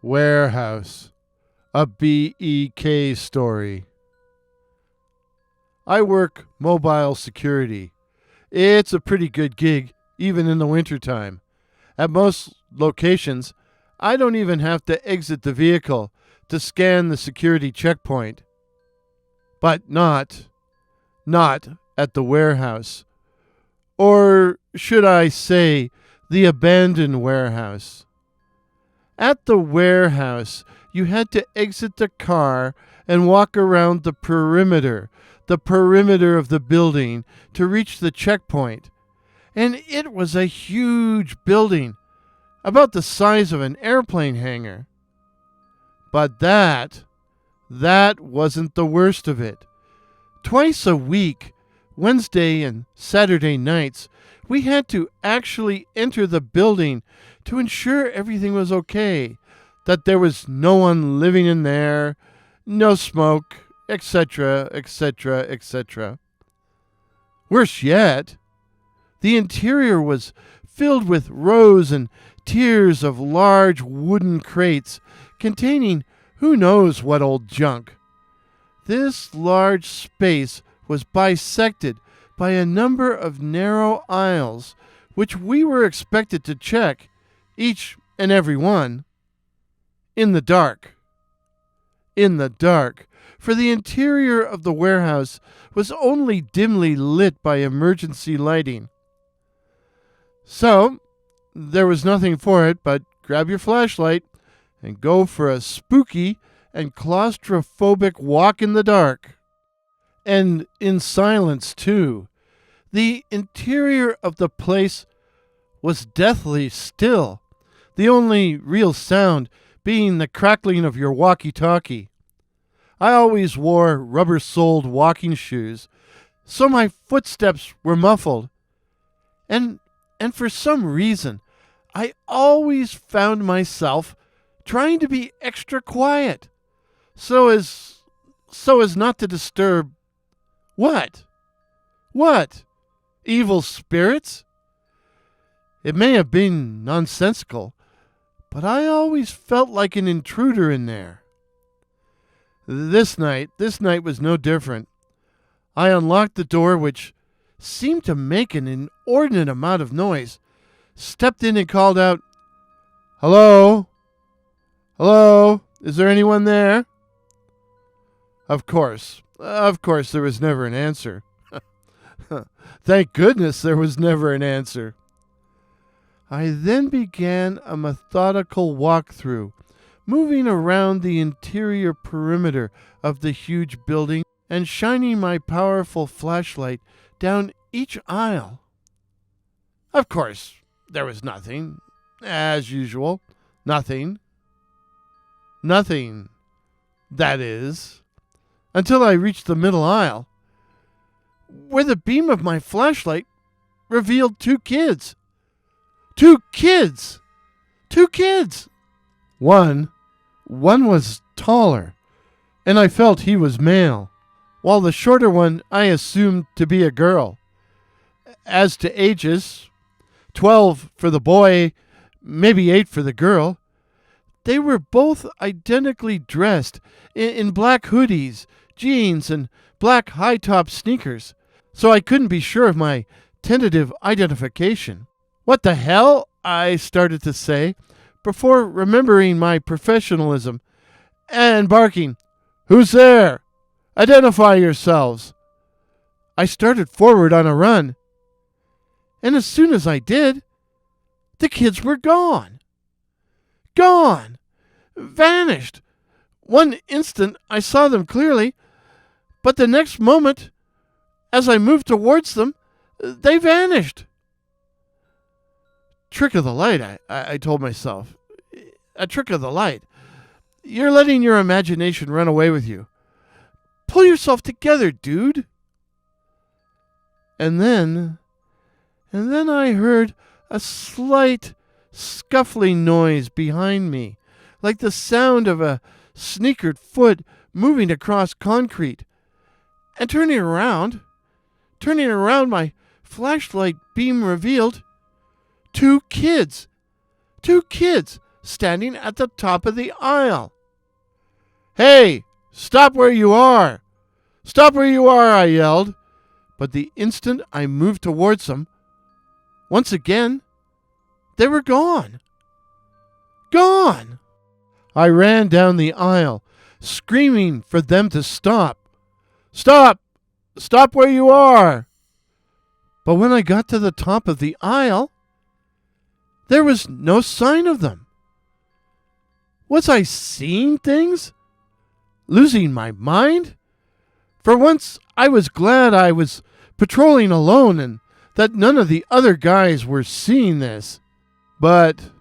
Warehouse, a BEK story. I work mobile security. It's a pretty good gig, even in the wintertime. At most locations, I don't even have to exit the vehicle to scan the security checkpoint. But not at the warehouse. Or should I say, the abandoned warehouse. At the warehouse, you had to exit the car and walk around the perimeter of the building to reach the checkpoint. And it was a huge building, about the size of an airplane hangar. But that wasn't the worst of it. Twice a week, Wednesday and Saturday nights, we had to actually enter the building to ensure everything was okay, that there was no one living in there, no smoke, etc., etc., etc. Worse yet, the interior was filled with rows and tiers of large wooden crates containing who knows what old junk. This large space was bisected by a number of narrow aisles, which we were expected to check, each and every one, in the dark. In the dark, for the interior of the warehouse was only dimly lit by emergency lighting. So, there was nothing for it but grab your flashlight and go for a spooky and claustrophobic walk in the dark. And in silence, too. The interior of the place was deathly still, the only real sound being the crackling of your walkie-talkie. I always wore rubber-soled walking shoes, so my footsteps were muffled. And for some reason, I always found myself trying to be extra quiet, so as not to disturb what? What? Evil spirits? It may have been nonsensical, but I always felt like an intruder in there. This night was no different. I unlocked the door, which seemed to make an inordinate amount of noise, stepped in and called out, "Hello? Hello? Is there anyone there?" Of course, there was never an answer. Thank goodness there was never an answer. I then began a methodical walkthrough, moving around the interior perimeter of the huge building and shining my powerful flashlight down each aisle. Of course, there was nothing. As usual, nothing. Nothing, that is, until I reached the middle aisle, where the beam of my flashlight revealed two kids. Two kids! One was taller, and I felt he was male, while the shorter one I assumed to be a girl. As to ages, 12 for the boy, maybe 8 for the girl. They were both identically dressed in black hoodies, jeans, and black high-top sneakers, so I couldn't be sure of my tentative identification. "What the hell?" I started to say, before remembering my professionalism and barking, "Who's there? Identify yourselves." I started forward on a run, and as soon as I did, the kids were gone. Gone! Vanished! One instant I saw them clearly, but the next moment, as I moved towards them, they vanished. Trick of the light, I told myself. A trick of the light. You're letting your imagination run away with you. Pull yourself together, dude. And then I heard a slight scuffling noise behind me, like the sound of a sneakered foot moving across concrete. And turning around, my flashlight beam revealed two kids standing at the top of the aisle. "Hey, stop where you are! Stop where you are!" I yelled. But the instant I moved towards them, once again, they were gone. Gone! I ran down the aisle, screaming for them to stop. "Stop! Stop where you are!" But when I got to the top of the aisle, there was no sign of them. Was I seeing things? Losing my mind? For once, I was glad I was patrolling alone and that none of the other guys were seeing this. But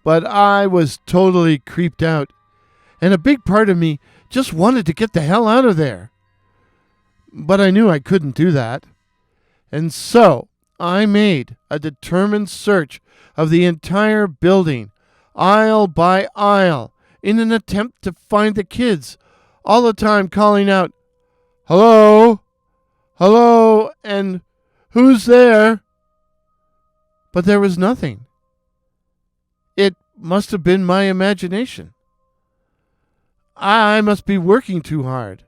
I was totally creeped out, and a big part of me just wanted to get the hell out of there. But I knew I couldn't do that. And so I made a determined search of the entire building, aisle by aisle, in an attempt to find the kids, all the time calling out, "Hello? Hello? And who's there?" But there was nothing. It must have been my imagination. I must be working too hard.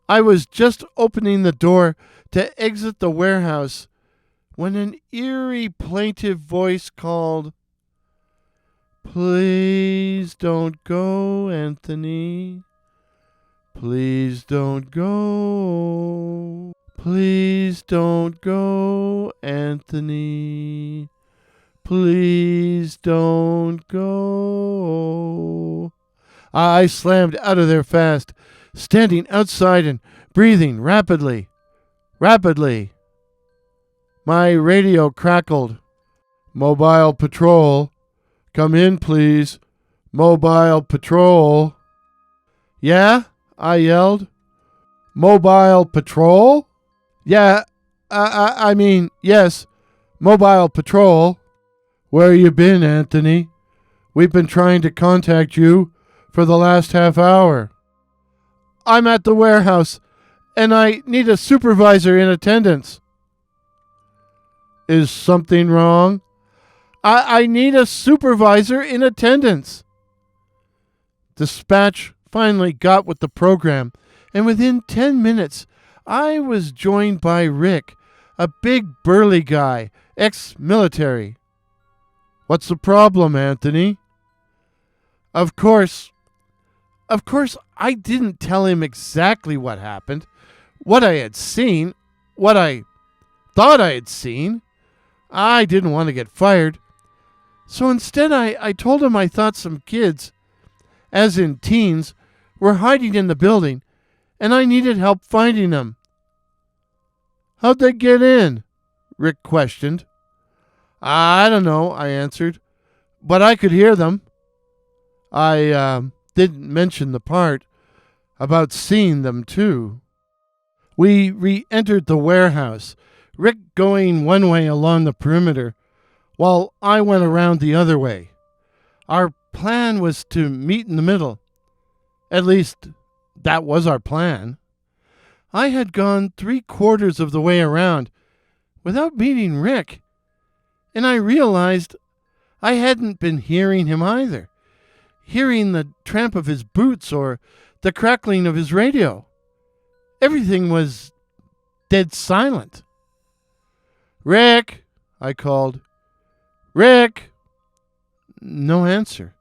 I was just opening the door to exit the warehouse when an eerie, plaintive voice called, "Please don't go, Anthony. Please don't go. Please don't go, Anthony. Please don't go." I slammed out of there fast, standing outside and breathing rapidly. My radio crackled. "Mobile patrol. Come in, please. Mobile patrol." "Yeah?" I yelled. "Mobile patrol?" "Yeah, I mean, yes, mobile patrol." "Where you been, Anthony? We've been trying to contact you for the last half hour." "I'm at the warehouse, and I need a supervisor in attendance." "Is something wrong?" I need a supervisor in attendance." Dispatch finally got with the program, and within 10 minutes, I was joined by Rick, a big burly guy, ex-military. "What's the problem, Anthony?" Of course, I didn't tell him exactly what happened, what I had seen, what I thought I had seen. I didn't want to get fired. So instead, I told him I thought some kids, as in teens, were hiding in the building, and I needed help finding them. "How'd they get in?" Rick questioned. "I don't know," I answered, "but I could hear them." I didn't mention the part about seeing them, too. We re-entered the warehouse, Rick going one way along the perimeter, while I went around the other way. Our plan was to meet in the middle. At least, that was our plan. I had gone 3/4 of the way around without meeting Rick, and I realized I hadn't been hearing him either, hearing the tramp of his boots or the crackling of his radio. Everything was dead silent. "Rick," I called. "Rick!" No answer.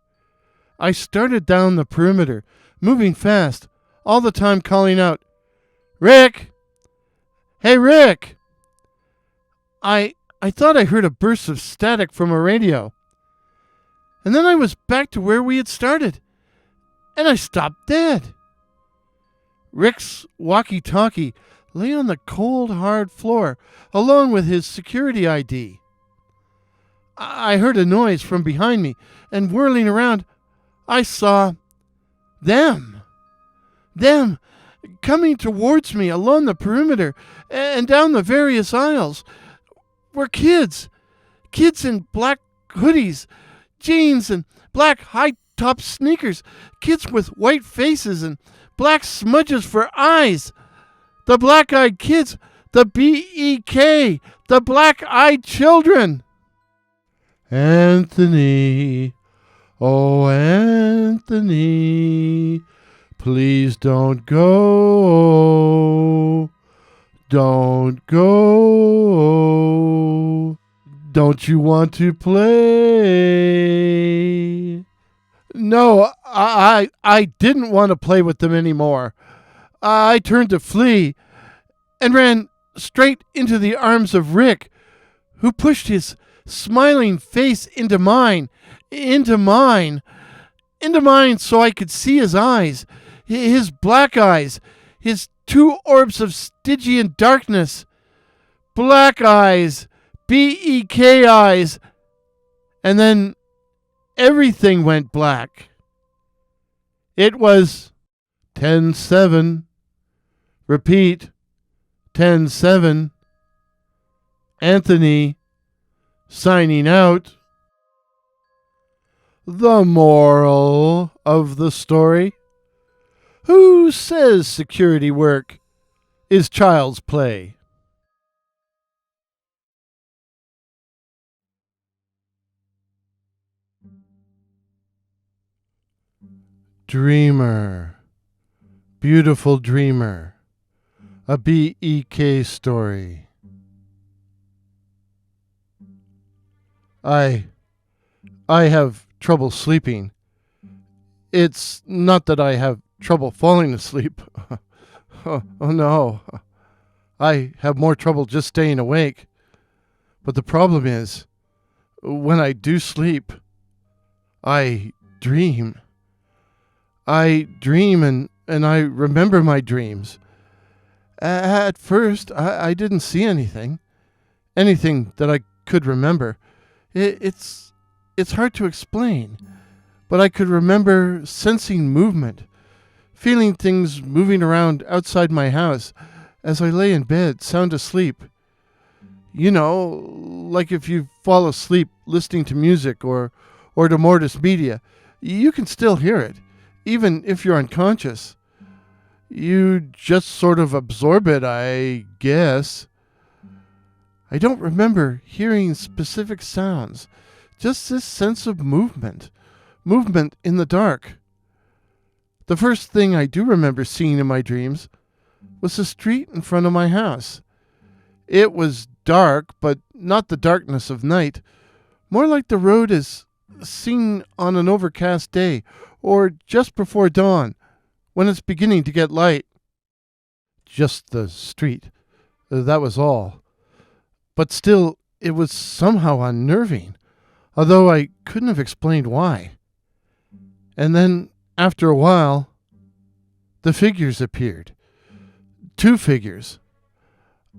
I started down the perimeter, moving fast, all the time calling out, "Rick! Hey, Rick!" I thought I heard a burst of static from a radio. And then I was back to where we had started, and I stopped dead. Rick's walkie-talkie lay on the cold, hard floor, along with his security ID. I heard a noise from behind me, and whirling around, I saw them coming towards me along the perimeter and down the various aisles were kids in black hoodies, jeans, and black high-top sneakers, kids with white faces and black smudges for eyes, the black-eyed kids, the BEK, the black-eyed children. Anthony, oh Anthony, please don't go. Don't go. Don't you want to play? No, I didn't want to play with them anymore. I turned to flee and ran straight into the arms of Rick, who pushed his smiling face into mine, into mine, into mine so I could see his eyes, his black eyes, his two orbs of Stygian darkness. Black eyes, BEK eyes, and then everything went black. It was 10-7. Repeat, 10-7. Anthony, signing out. The moral of the story: who says security work is child's play? Dreamer, beautiful dreamer, a BEK story. I have trouble sleeping. It's not that I have trouble falling asleep. Oh no. I have more trouble just staying awake. But the problem is, when I do sleep, I dream. I dream and I remember my dreams. At first, I didn't see anything that I could remember. It's hard to explain, but I could remember sensing movement, feeling things moving around outside my house as I lay in bed, sound asleep. You know, like if you fall asleep listening to music or to Mortis Media, you can still hear it, even if you're unconscious. You just sort of absorb it, I guess. I don't remember hearing specific sounds, just this sense of movement in the dark. The first thing I do remember seeing in my dreams was the street in front of my house. It was dark, but not the darkness of night, more like the road as seen on an overcast day or just before dawn, when it's beginning to get light. Just the street, that was all. But still, it was somehow unnerving, although I couldn't have explained why. And then, after a while, the figures appeared. Two figures.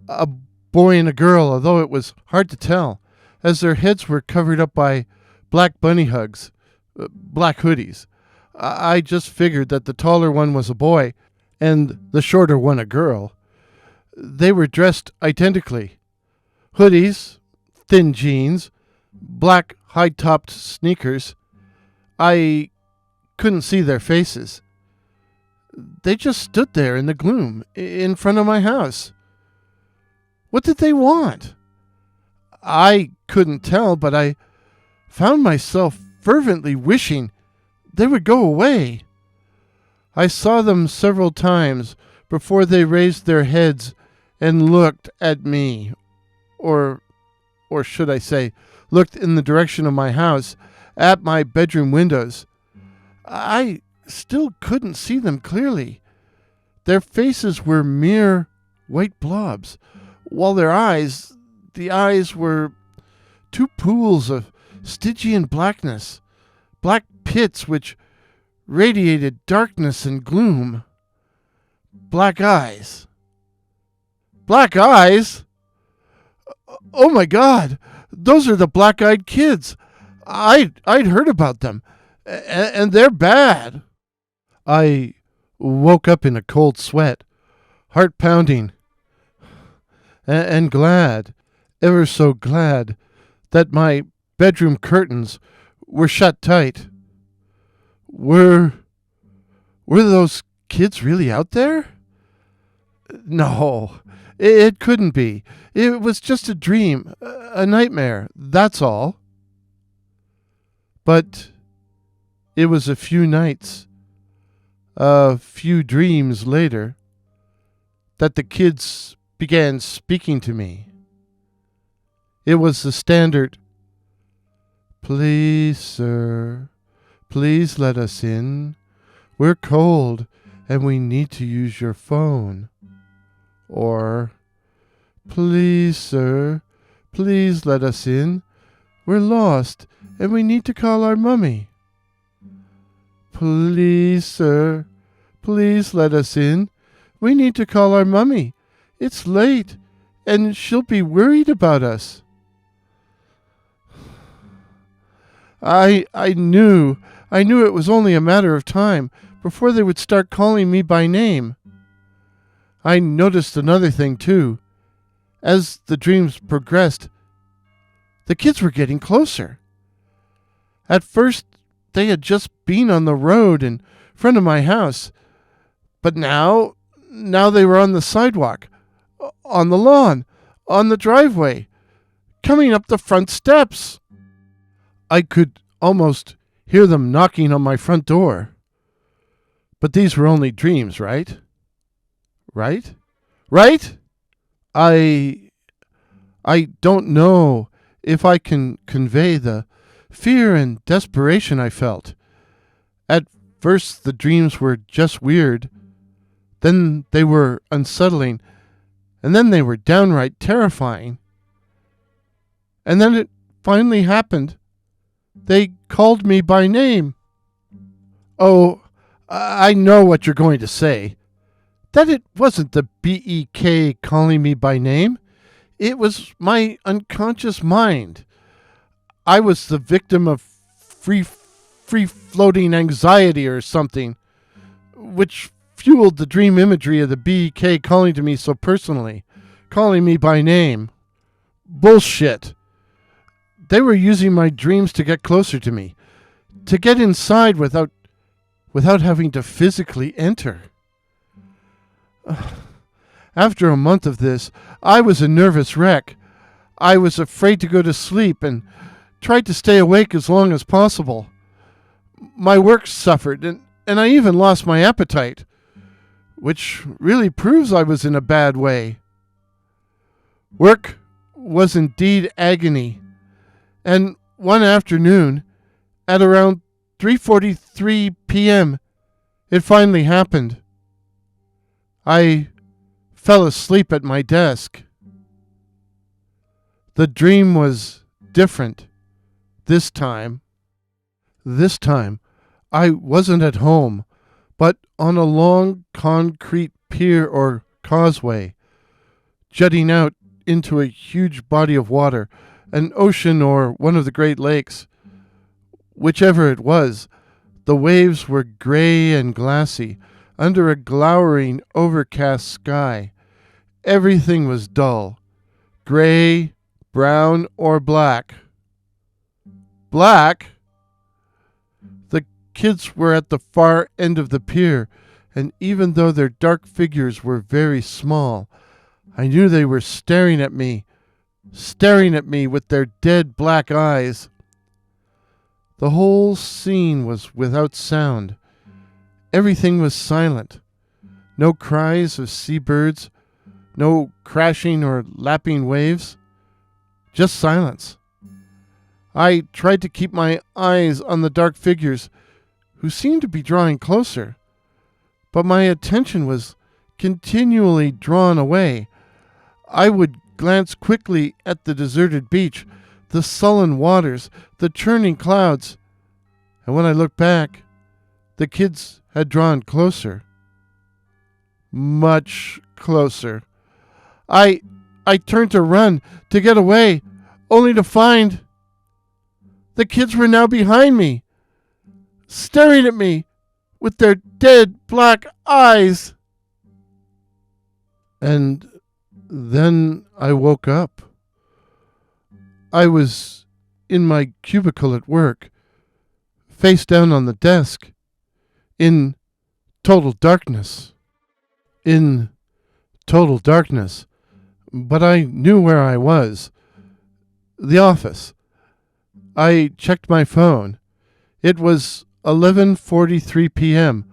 A boy and a girl, although it was hard to tell, as their heads were covered up by black bunny hugs, black hoodies. I just figured that the taller one was a boy and the shorter one a girl. They were dressed identically. Hoodies, thin jeans, black high-topped sneakers. I couldn't see their faces. They just stood there in the gloom, in front of my house. What did they want? I couldn't tell, but I found myself fervently wishing they would go away. I saw them several times before they raised their heads and looked at me, or should I say, looked in the direction of my house, at my bedroom windows. I still couldn't see them clearly. Their faces were mere white blobs, while the eyes were two pools of Stygian blackness, black pits which radiated darkness and gloom. Black eyes. Black eyes? Oh my God, those are the black-eyed kids. I'd heard about them, and they're bad. I woke up in a cold sweat, heart pounding, and glad, ever so glad, that my bedroom curtains were shut tight. Were those kids really out there? No, it couldn't be. It was just a dream, a nightmare, that's all. But it was a few nights, a few dreams later, that the kids began speaking to me. It was the standard, "Please, sir, please let us in. We're cold and we need to use your phone." Or, "Please, sir, please let us in. We're lost and we need to call our mummy." "Please, sir, please let us in. We need to call our mummy. It's late and she'll be worried about us." I knew it was only a matter of time before they would start calling me by name. I noticed another thing too. As the dreams progressed, the kids were getting closer. At first, they had just been on the road in front of my house, but now they were on the sidewalk, on the lawn, on the driveway, coming up the front steps. I could almost hear them knocking on my front door. But these were only dreams, right? Right? Right? I don't know if I can convey the fear and desperation I felt. At first the dreams were just weird, then they were unsettling, and then they were downright terrifying. And then it finally happened. They called me by name. Oh, I know what you're going to say. That it wasn't the BEK calling me by name. It was my unconscious mind. I was the victim of free-floating anxiety or something, which fueled the dream imagery of the BEK calling to me so personally, calling me by name. Bullshit. They were using my dreams to get closer to me, to get inside without having to physically enter. After a month of this, I was a nervous wreck. I was afraid to go to sleep and tried to stay awake as long as possible. My work suffered, and I even lost my appetite, which really proves I was in a bad way. Work was indeed agony. And one afternoon, at around 3:43 p.m., it finally happened. I fell asleep at my desk. The dream was different this time. This time, I wasn't at home, but on a long concrete pier or causeway, jutting out into a huge body of water, an ocean or one of the Great Lakes. Whichever it was, the waves were gray and glassy under a glowering, overcast sky. Everything was dull, gray, brown, or black. Black? The kids were at the far end of the pier, and even though their dark figures were very small, I knew they were staring at me with their dead black eyes. The whole scene was without sound. Everything was silent. No cries of seabirds, no crashing or lapping waves, just silence. I tried to keep my eyes on the dark figures, who seemed to be drawing closer, but my attention was continually drawn away. I would glance quickly at the deserted beach, the sullen waters, the churning clouds, and when I looked back, the kids had drawn closer. Much closer. I turned to run, to get away, only to find the kids were now behind me, staring at me with their dead black eyes. And then I woke up. I was in my cubicle at work, face down on the desk, in total darkness. In total darkness. But I knew where I was. The office. I checked my phone. It was 11:43 p.m.,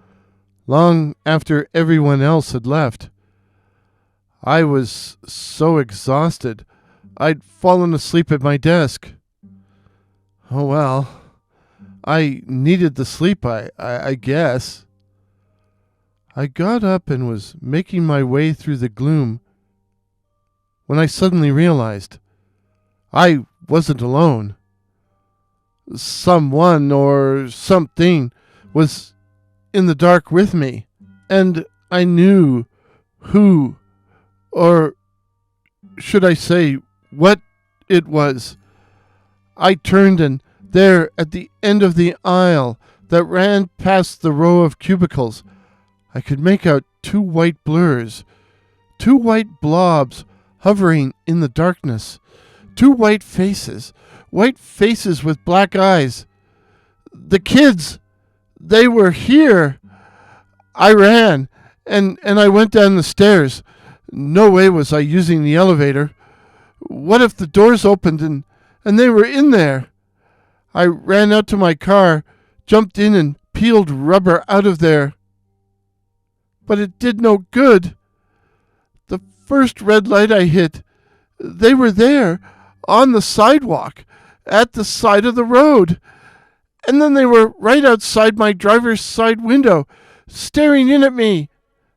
long after everyone else had left. I was so exhausted, I'd fallen asleep at my desk. Oh well, I needed the sleep, I guess. I got up and was making my way through the gloom when I suddenly realized I wasn't alone. Someone or something was in the dark with me, and I knew who, or should I say, what it was. I turned, and there, at the end of the aisle that ran past the row of cubicles, I could make out two white blurs, two white blobs hovering in the darkness, two white faces with black eyes. The kids, they were here. I ran, and I went down the stairs. No way was I using the elevator. What if the doors opened and they were in there? I ran out to my car, jumped in and peeled rubber out of there. But it did no good. The first red light I hit, they were there, on the sidewalk, at the side of the road. And then they were right outside my driver's side window, staring in at me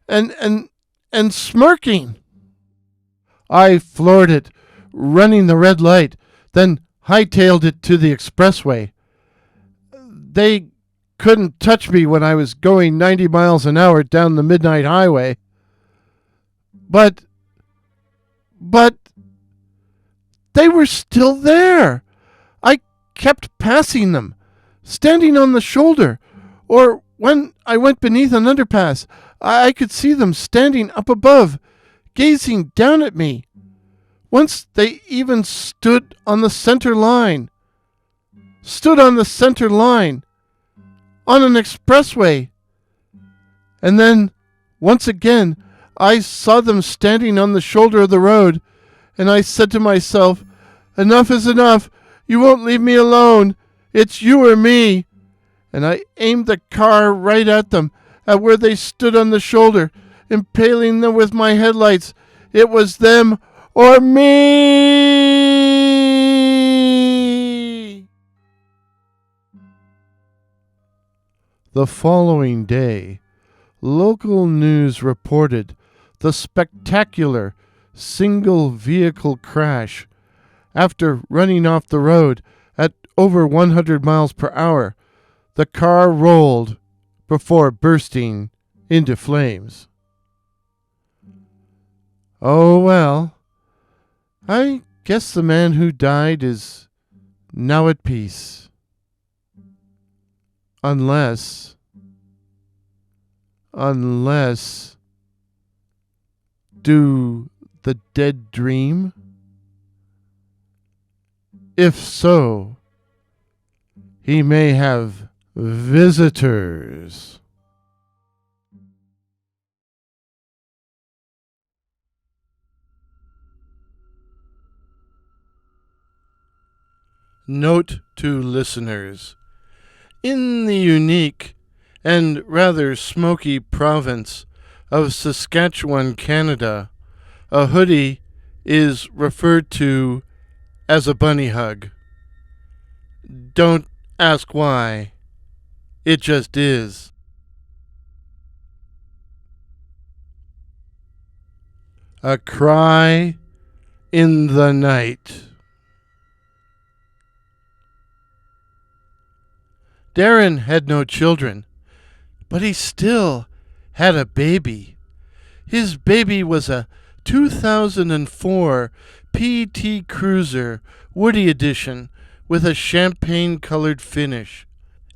and smirking. I floored it, running the red light, then hightailed it to the expressway. They couldn't touch me when I was going 90 miles an hour down the midnight highway. But they were still there. I kept passing them, standing on the shoulder, or when I went beneath an underpass, I could see them standing up above, gazing down at me. Once they even stood on the center line. On an expressway. And then, once again, I saw them standing on the shoulder of the road, and I said to myself, "Enough is enough. You won't leave me alone. It's you or me." And I aimed the car right at them, at where they stood on the shoulder, impaling them with my headlights. It was them or me. The following day, local news reported the spectacular single-vehicle crash. After running off the road at over 100 miles per hour, the car rolled before bursting into flames. Oh well, I guess the man who died is now at peace. Unless, do the dead dream? If so, he may have visitors. Note to listeners. In the unique and rather smoky province of Saskatchewan, Canada, a hoodie is referred to as a bunny hug. Don't ask why. It just is. A cry in the night. Darren had no children, but he still had a baby. His baby was a 2004 PT Cruiser Woody Edition with a champagne-colored finish.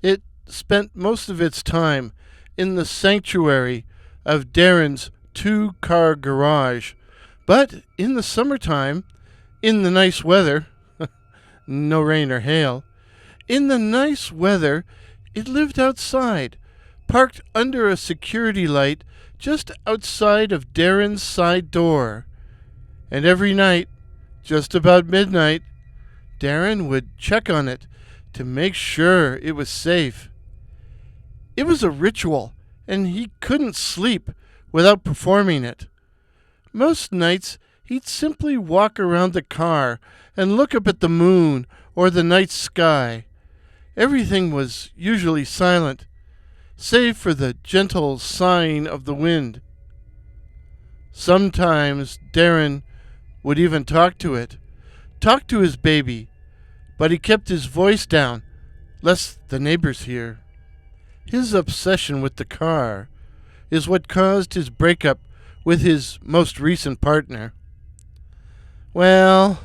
It spent most of its time in the sanctuary of Darren's two-car garage, but in the summertime, in the nice weather, no rain or hail, in the nice weather, it lived outside, parked under a security light just outside of Darren's side door. And every night, just about midnight, Darren would check on it to make sure it was safe. It was a ritual, and he couldn't sleep without performing it. Most nights, he'd simply walk around the car and look up at the moon or the night sky. Everything was usually silent, save for the gentle sighing of the wind. Sometimes Darren would even talk to it, talk to his baby, but he kept his voice down, lest the neighbors hear. His obsession with the car is what caused his breakup with his most recent partner. Well,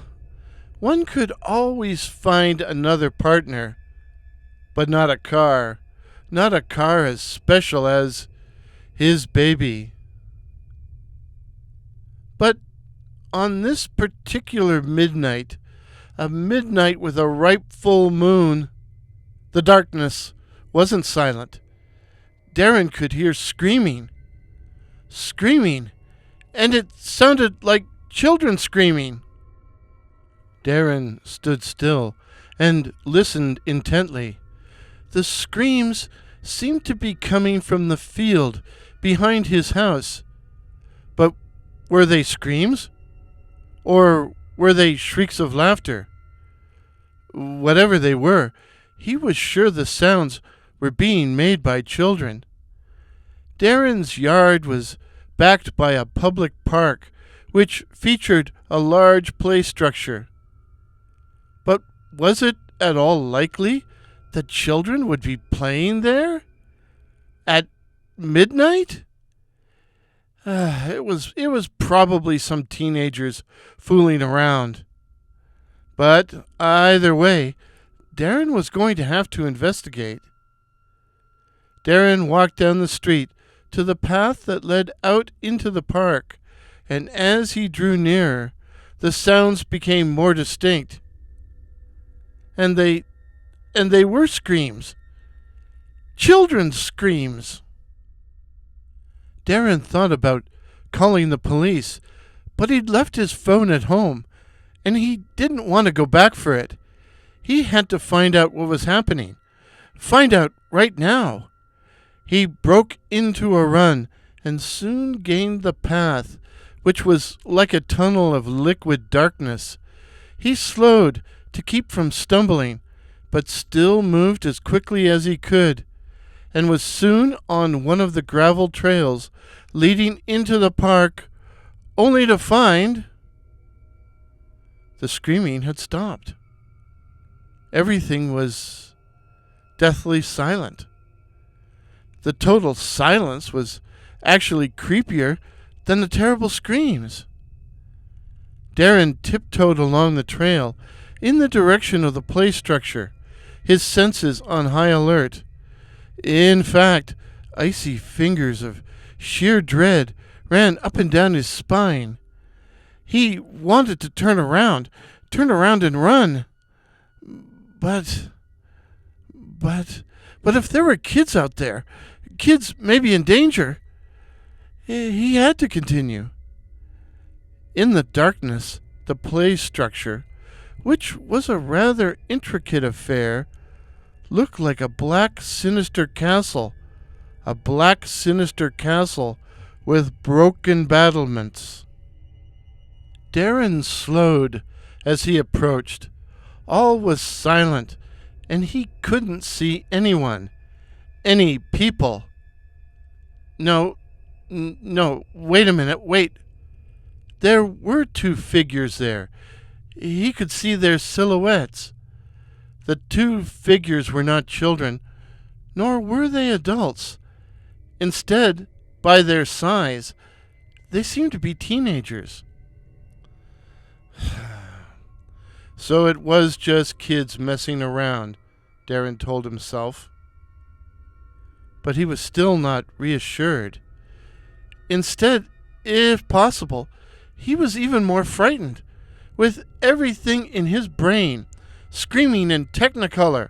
one could always find another partner, but not a car as special as his baby. But on this particular midnight, a midnight with a ripe full moon, the darkness wasn't silent. Darren could hear screaming, and it sounded like children screaming. Darren stood still and listened intently. The screams seemed to be coming from the field behind his house. But were they screams? Or were they shrieks of laughter? Whatever they were, he was sure the sounds were being made by children. Darren's yard was backed by a public park, which featured a large play structure. But was it at all likely that children would be playing there? At midnight? It was probably some teenagers fooling around. But either way, Darren was going to have to investigate. Darren walked down the street to the path that led out into the park, and as he drew nearer, the sounds became more distinct. And they were screams. Children's screams. Darren thought about calling the police, but he'd left his phone at home, and he didn't want to go back for it. He had to find out what was happening. Find out right now. He broke into a run and soon gained the path, which was like a tunnel of liquid darkness. He slowed to keep from stumbling, but still moved as quickly as he could, and was soon on one of the gravel trails leading into the park, only to find the screaming had stopped. Everything was deathly silent. The total silence was actually creepier than the terrible screams. Darren tiptoed along the trail in the direction of the play structure, his senses on high alert. In fact, icy fingers of sheer dread ran up and down his spine. He wanted to turn around and run. But if there were kids out there, kids maybe in danger, he had to continue. In the darkness, the play structure, which was a rather intricate affair, looked like a black sinister castle with broken battlements. Darren slowed as he approached. All was silent, and he couldn't see anyone, any people. No, wait a minute, wait. There were two figures there. He could see their silhouettes. The two figures were not children, nor were they adults. Instead, by their size, they seemed to be teenagers. So it was just kids messing around, Darren told himself. But he was still not reassured. Instead, if possible, he was even more frightened, with everything in his brain screaming in Technicolor,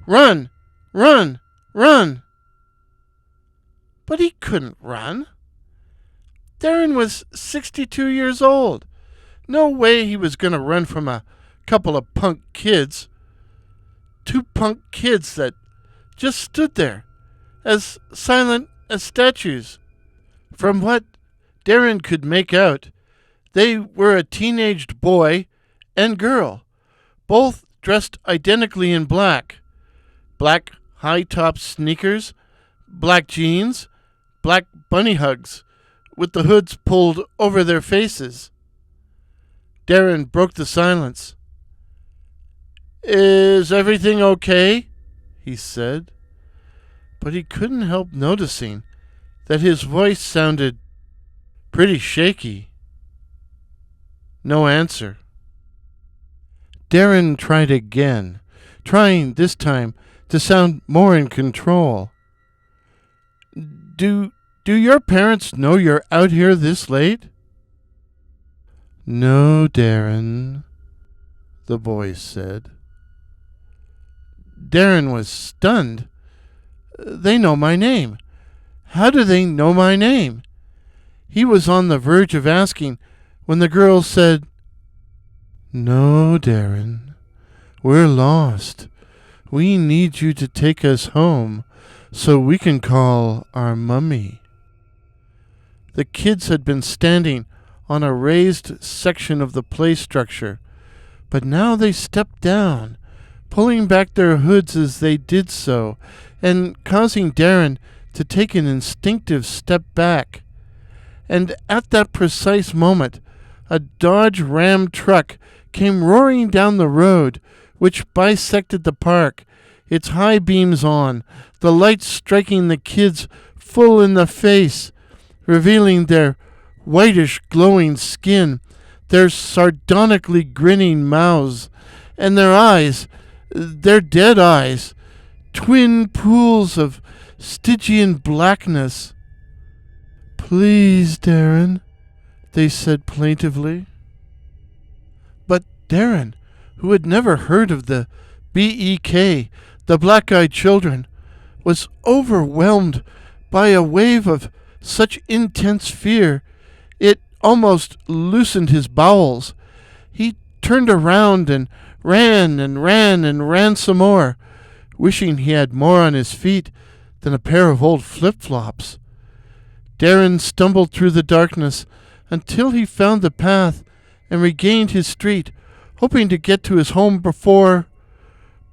"Run! Run! Run!" But he couldn't run. Darren was 62 years old. No way he was going to run from a couple of punk kids. two punk kids that just stood there, as silent as statues. From what Darren could make out, they were a teenaged boy and girl, both dressed identically in black. Black high-top sneakers, black jeans, black bunny hugs, with the hoods pulled over their faces. Darren broke the silence. "Is everything okay?" he said. But he couldn't help noticing that his voice sounded pretty shaky. No answer. Darren tried again, trying this time to sound more in control. Do your parents know you're out here this late?" "No, Darren," the boy said. Darren was stunned. "They know my name. How do they know my name?" He was on the verge of asking when the girl said, "No, Darren, we're lost. We need you to take us home so we can call our mummy." The kids had been standing on a raised section of the play structure, but now they stepped down, pulling back their hoods as they did so, and causing Darren to take an instinctive step back. And at that precise moment, a Dodge Ram truck came roaring down the road, which bisected the park, its high beams on, the lights striking the kids full in the face, revealing their whitish glowing skin, their sardonically grinning mouths, and their eyes, their dead eyes, twin pools of Stygian blackness. "Please, Darren," they said plaintively. But Darren, who had never heard of the BEK, the Black-Eyed Children, was overwhelmed by a wave of such intense fear it almost loosened his bowels. He turned around and ran and ran and ran some more, wishing he had more on his feet than a pair of old flip-flops. Darren stumbled through the darkness until he found the path and regained his street, hoping to get to his home before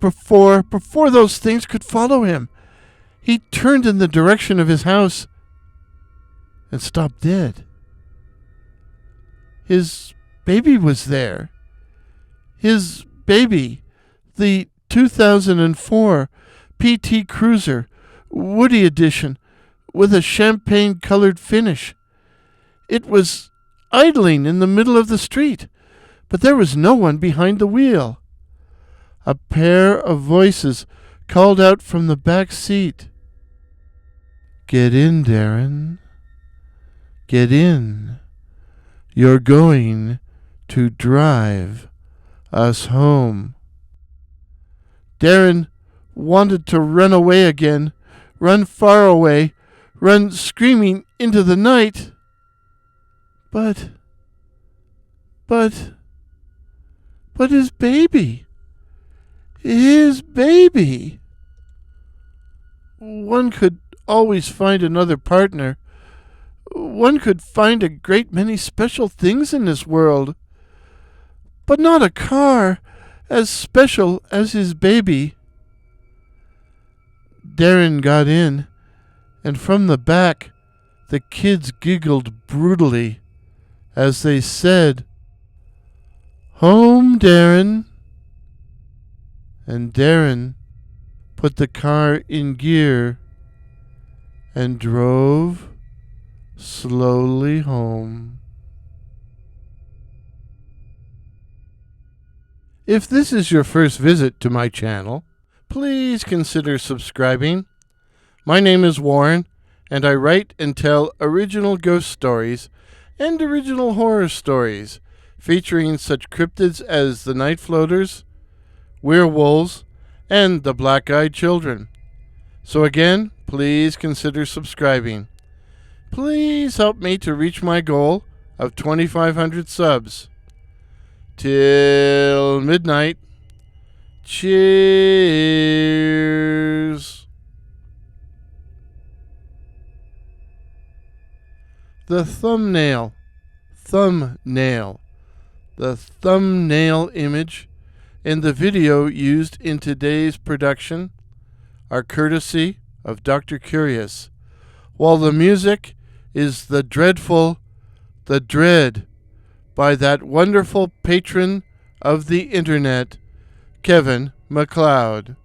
those things could follow him. He turned in the direction of his house and stopped dead. His baby was there. His baby, the 2004 PT Cruiser, Woody Edition, with a champagne-colored finish. It was idling in the middle of the street, but there was no one behind the wheel. A pair of voices called out from the back seat. "Get in, Darren. Get in. You're going to drive us home." Darren wanted to run away again, run far away, run screaming into the night. But his baby. His baby. One could always find another partner. One could find a great many special things in this world, but not a car as special as his baby. Darren got in, and from the back, the kids giggled brutally as they said, "Home, Darren." And Darren put the car in gear and drove slowly home. If this is your first visit to my channel, please consider subscribing. My name is Warren, and I write and tell original ghost stories and original horror stories featuring such cryptids as the Night Floaters, werewolves, and the Black-Eyed Children. So again, please consider subscribing. Please help me to reach my goal of 2,500 subs. Till midnight, Cheers. The thumbnail. The thumbnail image and the video used in today's production are courtesy of Dr. Curious, while the music is The Dread by that wonderful patron of the internet, Kevin MacLeod.